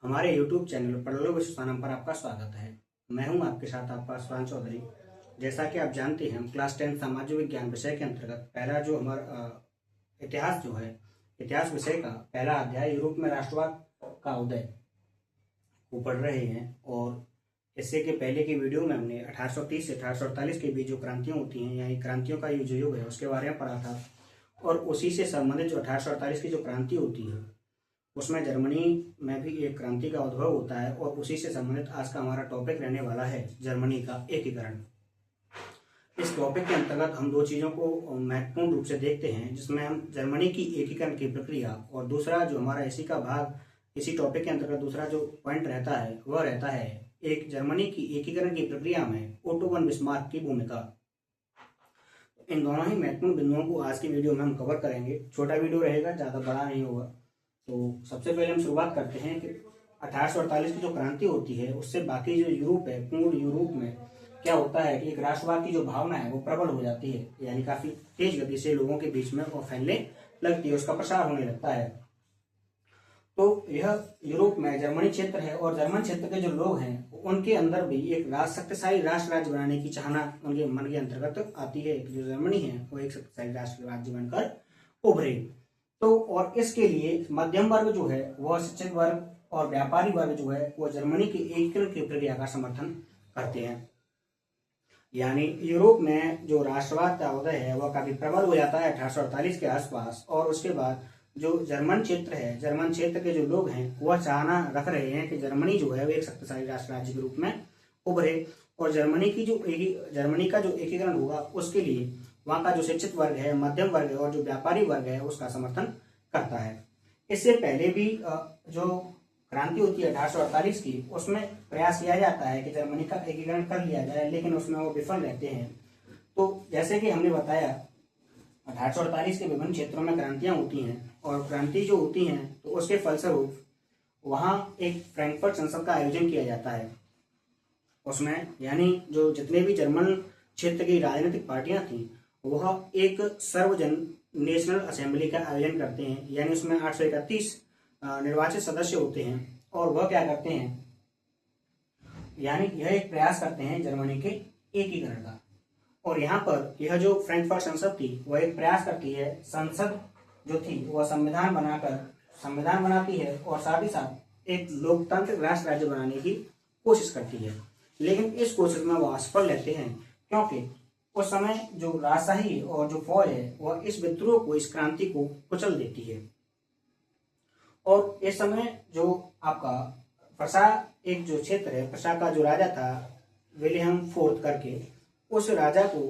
हमारे YouTube channel परलोक विश्वसानम पर आपका स्वागत है। मैं हूं आपके साथ आपका स्वान चौधरी। जैसा कि आप जानते हैं, हम क्लास 10 सामाजिक विज्ञान विषय के अंतर्गत पहला जो हमारा इतिहास जो है, इतिहास विषय का पहला अध्याय यूरोप में राष्ट्रवाद का उदय को पढ़ रहे हैं। और इससे के पहले की वीडियो में हमने 1830 से 1848 के बीच जो क्रांतियां होती हैं, यानी क्रांतियों का जो युग है, उसके बारे में पढ़ा था। और उसी से संबंधित जो 1848 की जो क्रांति होती है, उसमें जर्मनी में भी एक क्रांति का उद्भव होता है। और उसी से संबंधित आज का हमारा टॉपिक रहने वाला है जर्मनी का एकीकरण। इस टॉपिक के अंतर्गत हम दो चीज़ों को महत्वपूर्ण रूप से देखते हैं, जिसमें हम जर्मनी की एकीकरण की प्रक्रिया और दूसरा जो हमारा इसी का भाग, इसी टॉपिक के अंतर्गत दूसरा जो पॉइंट रहता है वह रहता है एक जर्मनी की एकीकरण की प्रक्रिया में ओटो वन बिस्मार्क की भूमिका। इन दोनों ही महत्वपूर्ण बिंदुओं को आज की वीडियो में हम कवर करेंगे। छोटा वीडियो रहेगा, ज़्यादा बड़ा नहीं होगा। तो सबसे पहले हम शुरुआत करते हैं कि 1848 की जो क्रांति होती है, उससे बाकी जो यूरोप है, पूर्ण यूरोप में क्या होता है कि एक राष्ट्रवाद की जो भावना है वो प्रबल हो जाती है, यानी काफी तेज गति से लोगों के बीच में वो फैलने लगती है, उसका प्रसार होने लगता है। तो यह यूरोप में जर्मनी क्षेत्र है और जर्मन क्षेत्र के जो लोग हैं उनके अंदर भी एक शक्तिशाली राष्ट्र राज्य बनाने की चाहना उनके मन के अंतर्गत आती है। जो जर्मनी है वो एक शक्तिशाली राष्ट्र राज्य बनकर उभरे। तो और इसके लिए मध्यम वर्ग जो है वह शिक्षित वर्ग और व्यापारी वर्ग जो है वो जर्मनी की एकीकरण की प्रक्रिया का समर्थन करते हैं। यानी यूरोप में जो राष्ट्रवाद का उदय है वह काफी प्रबल हो जाता है 1848 के आसपास। और उसके बाद जो जर्मन क्षेत्र है, जर्मन क्षेत्र के जो लोग हैं वह चाहना रख रहे हैं कि जर्मनी जो है वो एक शक्तिशाली राष्ट्र राज्य के रूप में उभरे। और जर्मनी का जो एकीकरण होगा उसके लिए वहाँ का जो शिक्षित वर्ग है, मध्यम वर्ग है और जो व्यापारी वर्ग है उसका समर्थन करता है। इससे पहले भी जो क्रांति होती है 1848 की, उसमें प्रयास किया जाता है कि जर्मनी का एकीकरण कर लिया जाए, लेकिन उसमें वो विफल रहते हैं। तो जैसे कि हमने बताया 1848 के विभिन्न क्षेत्रों में क्रांतियां होती हैं और क्रांति जो होती हैं तो उसके फलस्वरूप वहाँ एक फ्रैंकफर्ट संसद का आयोजन किया जाता है। उसमें यानी जो जितने भी जर्मन क्षेत्र की राजनीतिक पार्टियां थी वह एक सर्वजन नेशनल असेंबली का आयोजन करते हैं। यानी उसमें 831 निर्वाचित सदस्य होते हैं और वह क्या करते हैं, यानी यह एक प्रयास करते हैं जर्मनी के एकीकरण का। और यहाँ पर यह जो फ्रैंकफर्ट संसद थी वह एक प्रयास करती है, संसद जो थी वह संविधान बनाती है और साथ ही साथ एक लोकतांत्रिक राष्ट्र राज्य बनाने की कोशिश करती है। लेकिन इस कोशिश में वह असफल रहते हैं, क्योंकि उस समय जो राजशाही और जो फौज है वह इस विद्रोह को, इस क्रांति को कुचल देती है। और इस समय जो आपका प्रसा एक जो क्षेत्र है, प्रसा का जो राजा था विलियम फोर्थ करके, उस राजा को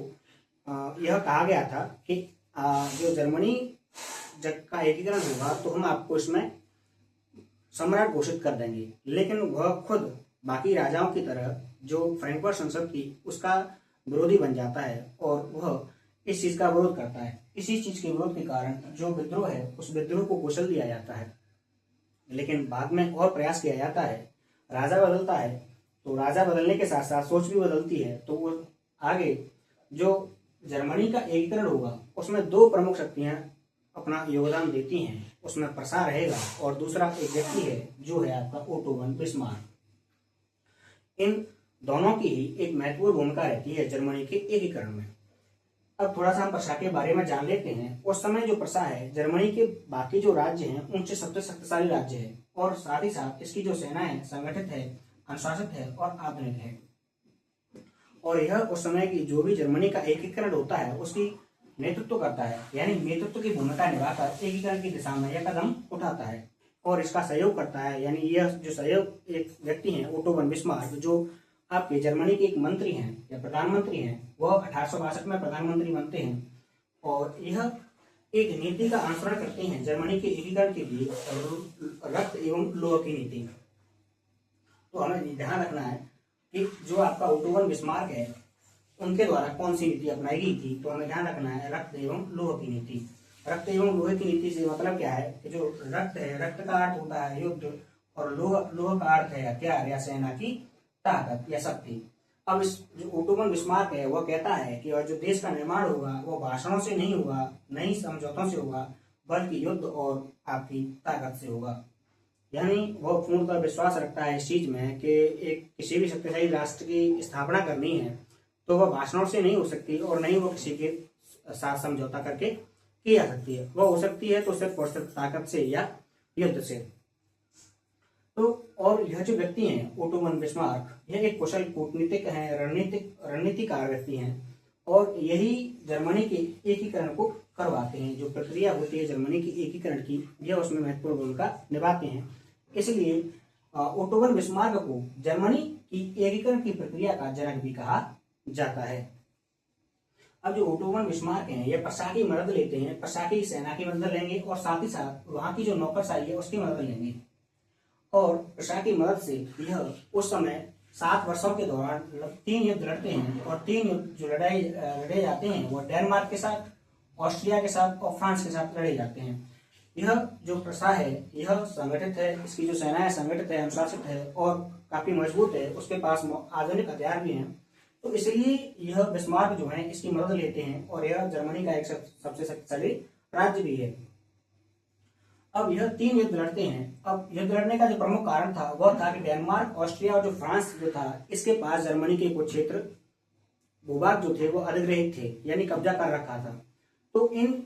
यह कहा गया था कि जो जर्मनी जब का एकीकरण होगा तो हम आपको इसमें सम्राट घोषित कर देंगे। लेकिन वह खुद बाकी राजाओं की तरह जो फ्रैंकफर्ट संसद थी उसका विरोधी बन जाता है और वह इस चीज का विरोध करता है। इसी चीज के विरोध के कारण जो विद्रोह है उस विद्रोह को कुचल दिया जाता है। लेकिन बाद में और प्रयास किया जाता है, राजा बदलता है, तो राजा बदलने के साथ साथ सोच भी बदलती है। तो वो आगे जो जर्मनी का एकीकरण होगा उसमें दो प्रमुख शक्तियां अपना योगदान देती हैं। उसमें प्रसार रहेगा और दूसरा एक व्यक्ति है जो है आपका ओटो वन बिस्मार्क। इन दोनों की ही एक महत्वपूर्ण भूमिका रहती है जर्मनी के एकीकरण में। अब थोड़ा सा हम प्रसा के बारे में जान लेते हैं। उस समय जो प्रसा है जर्मनी के बाकी जो राज्य हैं उनसे सबसे शक्तिशाली राज्य है और साथ ही साथ इसकी जो सेना है संगठित है, अनुशासित है और आधुनिक है। और यह उस समय की जो भी जर्मनी का एकीकरण होता है उसकी नेतृत्व करता है, यानी नेतृत्व की भूमिका निभाकर एकीकरण की दिशा में यह कदम उठाता है और इसका सहयोग करता है। यानी यह जो सहयोग एक व्यक्ति है ओटो वन बिस्मार्क, जो आपके जर्मनी के एक मंत्री हैं या प्रधानमंत्री हैं, वह 1862 में प्रधानमंत्री बनते हैं। और यह एक नीति का अनुसरण करते हैं जर्मनी के एकीकरण के लिए, रक्त एवं लोह की नीति। तो हमें ध्यान रखना है कि जो आपका ओटो वन बिस्मार्क है उनके द्वारा कौन सी नीति अपनाई गई थी। तो हमें ध्यान रखना है रक्त एवं लोह की नीति। रक्त एवं लोह की नीति से मतलब क्या है कि जो रक्त है, रक्त का अर्थ होता है युद्ध और लोह का अर्थ है हथियार या सेना की ताकत या शक्ति। अब इस जो ओटो वन बिस्मार्क है वह कहता है कि और जो देश का निर्माण होगा वो भाषणों से नहीं होगा, नहीं समझौतों से होगा, बल्कि युद्ध और आपकी ताकत से होगा। यानी वह पूर्णतः विश्वास रखता है इस चीज में कि एक किसी भी शक्तिशाली राष्ट्र की स्थापना करनी है तो वह भाषणों से नहीं हो सकती और नहीं वो किसी के साथ समझौता करके की जा सकती है। वह हो सकती है तो सिर्फ और सिर्फ ताकत से या युद्ध से। तो और यह जो व्यक्ति हैं ओटो वन बिस्मार्क, यह एक कुशल कूटनीतिक है, रणनीतिकार व्यक्ति हैं और यही जर्मनी के एकीकरण को करवाते हैं। जो प्रक्रिया होती है जर्मनी की एकीकरण की, यह उसमें महत्वपूर्ण भूमिका निभाते हैं। इसलिए ओटो वन बिस्मार्क को जर्मनी की एकीकरण की प्रक्रिया का जनक भी कहा जाता है। अब जो ओटो वन बिस्मार्क हैं, ये प्रशा की मदद लेते हैं, प्रशा की सेना की मदद लेंगे और साथ ही साथ वहां की जो नौकरशाही है उसकी मदद लेंगे। और प्रशा की मदद से यह उस समय 7 वर्षों के दौरान 3 युद्ध लड़ते हैं और 3 युद्ध जो लड़े जाते हैं वो डेनमार्क के साथ, ऑस्ट्रिया के साथ और फ्रांस के साथ लड़े जाते हैं। यह जो प्रशा है यह संगठित है, इसकी जो सेना है संगठित है, अनुशासित है और काफी मजबूत है, उसके पास आधुनिक हथियार भी हैं। तो इसलिए यह बिस्मार्क जो है इसकी मदद लेते हैं और यह जर्मनी का एक सबसे शक्तिशाली राज्य भी है। अब यह 3 युद्ध लड़ते हैं। अब युद्ध लड़ने का जो प्रमुख कारण था वह था कि डेनमार्क, ऑस्ट्रिया और जो फ्रांस जो था इसके पास जर्मनी के कुछ क्षेत्र भूभाग जो थे वो अधिग्रहित थे, यानी कब्जा कर रखा था। तो इन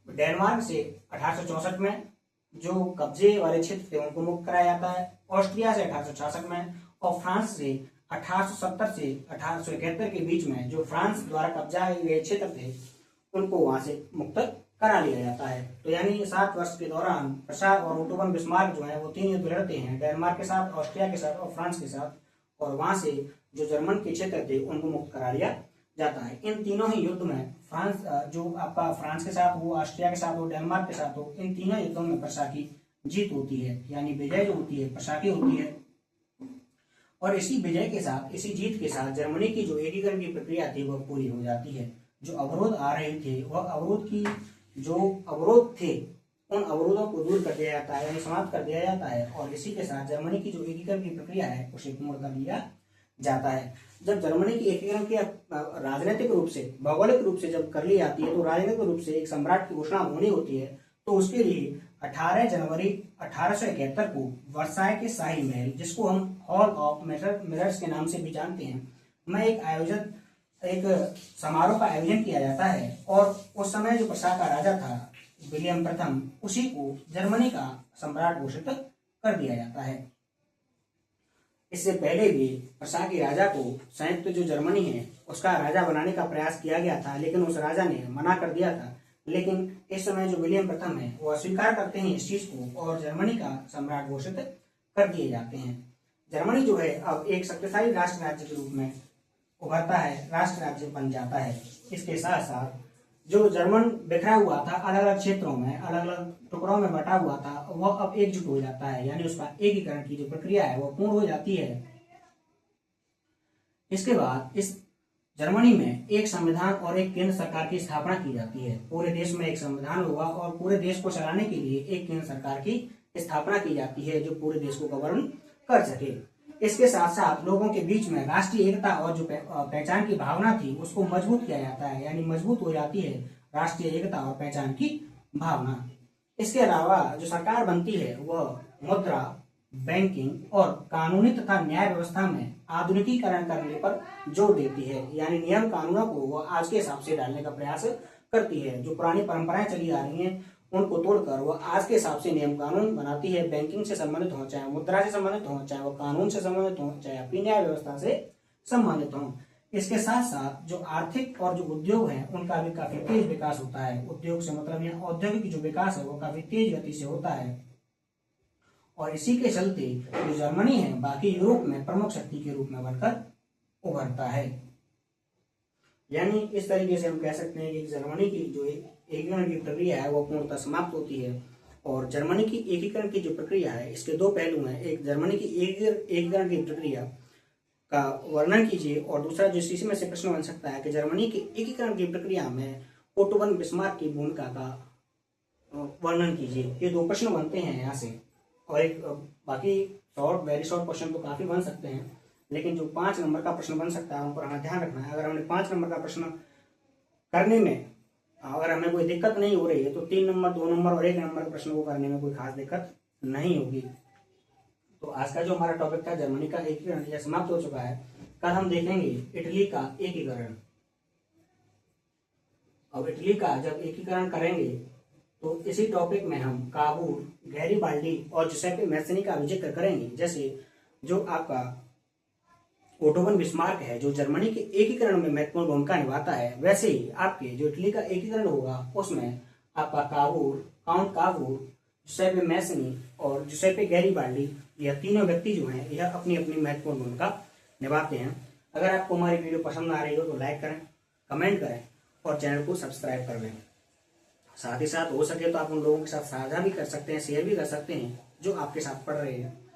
डेनमार्क से 1864 में जो कब्जे वाले क्षेत्र थे उनको मुक्त कराया जाता है, ऑस्ट्रिया से 1866 में और फ्रांस से 1870 से 1871 के बीच में जो फ्रांस द्वारा कब्जा हुए क्षेत्र थे उनको वहां से मुक्त करा लिया जाता है। तो यानी 7 वर्ष के दौरान प्रशा और ओटो वन बिस्मार्क जो है वो 3 युद्ध लड़ते हैं, डेनमार्क के साथ, ऑस्ट्रिया के साथ और फ्रांस के साथ, और वहां से जो जर्मन के क्षेत्र थे उनको मुक्त करा लिया जाता है। इन तीनों ही युद्ध में फ्रांस जो आपका फ्रांस के साथ हो, ऑस्ट्रिया के साथ हो, डेनमार्क के साथ हो, इन तीनों युद्धों में प्रशा की जीत होती है, यानी विजय जो होती है प्रशा की होती है। और इसी विजय के साथ, इसी जीत के साथ जर्मनी की जो एकीकरण की प्रक्रिया थी वह पूरी हो जाती है। जो अवरोध आ रहे थे वह अवरोध थे उन अवरोधों को दूर कर दिया जाता है, यानी समाप्त कर दिया जाता है और इसी के साथ जर्मनी की जो एकीकरण की प्रक्रिया है उसे पूर्ण कर लिया जाता है। जब जर्मनी की एकीकरण की राजनीतिक रूप से, भौगोलिक रूप से जब कर ली जाती है तो राजनीतिक रूप से एक सम्राट की घोषणा होनी होती है। तो उसके लिए 18 जनवरी 1871 को वर्साय के शाही महल, जिसको हम हॉल ऑफ मिरर्स के नाम से भी जानते हैं, में एक समारोह का आयोजन किया जाता है और उस समय जो प्रशा का राजा था विलियम प्रथम, उसी को जर्मनी का सम्राट घोषित कर दिया जाता है। इससे पहले भी प्रशा के राजा को संयुक्त जो जर्मनी है उसका राजा बनाने का प्रयास किया गया था, लेकिन उस राजा ने मना कर दिया था। लेकिन इस समय जो विलियम प्रथम है वो अस्वीकार करते हैं इस चीज को और जर्मनी का सम्राट घोषित कर दिए जाते हैं। जर्मनी जो है अब एक शक्तिशाली राष्ट्र राज्य के रूप में उभरता है, राष्ट्र राज्य बन जाता है। इसके साथ साथ जो जर्मन बिखरा हुआ था, अलग अलग क्षेत्रों में, अलग अलग टुकड़ों में बटा हुआ था, वह अब एकजुट हो जाता है, यानी उसका एकीकरण की जो प्रक्रिया है वह पूर्ण हो जाती है। इसके बाद इस जर्मनी में एक संविधान और एक केंद्र सरकार की स्थापना की जाती है। पूरे देश में एक संविधान होगा और पूरे देश को चलाने के लिए एक केंद्र सरकार की स्थापना की जाती है जो पूरे देश को गवर्न कर सके। इसके साथ साथ लोगों के बीच में राष्ट्रीय एकता और जो पहचान की भावना थी उसको मजबूत किया जाता है, यानी मजबूत हो जाती है राष्ट्रीय एकता और पहचान की भावना। इसके अलावा जो सरकार बनती है वह मुद्रा, बैंकिंग और कानूनी तथा न्याय व्यवस्था में आधुनिकीकरण करने पर जोर देती है, यानी नियम कानूनों को वह आज के हिसाब से डालने का प्रयास करती है। जो पुरानी परंपराएं चली आ रही हैं उनको तोड़कर वह आज के हिसाब से नियम कानून बनाती है। बैंकिंग से संबंधित हो, चाहे मुद्रा से संबंधित हो, चाहे वो कानून से संबंधित हो, चाहे अपनी न्याय व्यवस्था से संबंधित हो। इसके साथ साथ जो आर्थिक और जो उद्योग है उनका भी काफी तेज विकास होता है। उद्योग से मतलब यहाँ औद्योगिक जो विकास है वो काफी तेज गति से होता है और इसी के चलते जो जर्मनी है बाकी यूरोप में प्रमुख शक्ति के रूप में बनकर उभरता है। यानी इस तरीके से हम कह सकते हैं कि जर्मनी की जो एकीकरण की प्रक्रिया है वो पूर्णतः समाप्त होती है। और जर्मनी की एकीकरण की जो प्रक्रिया है इसके 2 पहलू हैं। एक जर्मनी की एकीकरण की प्रक्रिया का वर्णन कीजिए और दूसरा जो इसी में से प्रश्न बन सकता है कि जर्मनी की एकीकरण की प्रक्रिया में ओटो वन बिस्मार्क की भूमिका का वर्णन कीजिए। ये 2 प्रश्न बनते हैं यहाँ से और एक बाकी वेरी शॉर्ट क्वेश्चन तो काफी बन सकते हैं, लेकिन जो 5 नंबर का प्रश्न बन सकता है उन पर हमें ध्यान रखना है। अगर हमने 5 नंबर का प्रश्न करने में अगर हमें कोई दिक्कत नहीं हो रही है तो 3 नंबर, 2 नंबर और 1 नंबर के प्रश्न को करने में कोई खास दिक्कत नहीं होगी। तो आज का जो हमारा टॉपिक था जर्मनी का एकीकरण, यह समाप्त हो चुका है। कल हम देखेंगे इटली का एकीकरण। अब इटली का जब एकीकरण करेंगे तो इसी टॉपिक में हम काबूल, गैरिबाल्डी और जुसेप्पे मैज़नी का भी जिक्र करेंगे। जैसे जो आपका ओटो वन बिस्मार्क है, जो जर्मनी के एकीकरण में महत्वपूर्ण भूमिका निभाता है, वैसे ही आपके जो इटली का एकीकरण होगा उसमें आपका काबूल, काउंट काबूल, जुसेप्पे मैज़नी और जुसेप्पे गैरिबाल्डी, यह तीनों व्यक्ति जो हैं यह अपनी अपनी महत्वपूर्ण भूमिका निभाते हैं। अगर आपको हमारी वीडियो पसंद आ रही हो तो लाइक करें, कमेंट करें और चैनल को सब्सक्राइब कर लें। साथ ही साथ हो सके तो आप उन लोगों के साथ साझा भी कर सकते हैं, शेयर भी कर सकते हैं जो आपके साथ पढ़ रहे हैं।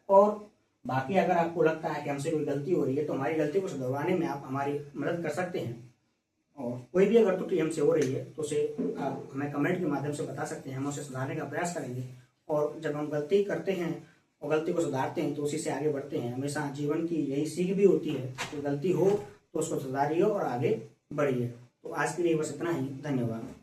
और बाकी अगर आपको लगता है कि हमसे कोई गलती हो रही है तो हमारी गलती को सुधरवाने में आप हमारी मदद कर सकते हैं। और कोई भी अगर त्रुटि हमसे हो रही है तो उसे आप हमें कमेंट के माध्यम से बता सकते हैं, हम उसे सुधारने का प्रयास करेंगे। और जब हम गलती करते हैं और गलती को सुधारते हैं तो उसी से आगे बढ़ते हैं। हमेशा जीवन की यही सीख भी होती है कि गलती हो तो उसको सुधारिए और आगे बढ़िए। तो आज के लिए बस इतना ही। धन्यवाद।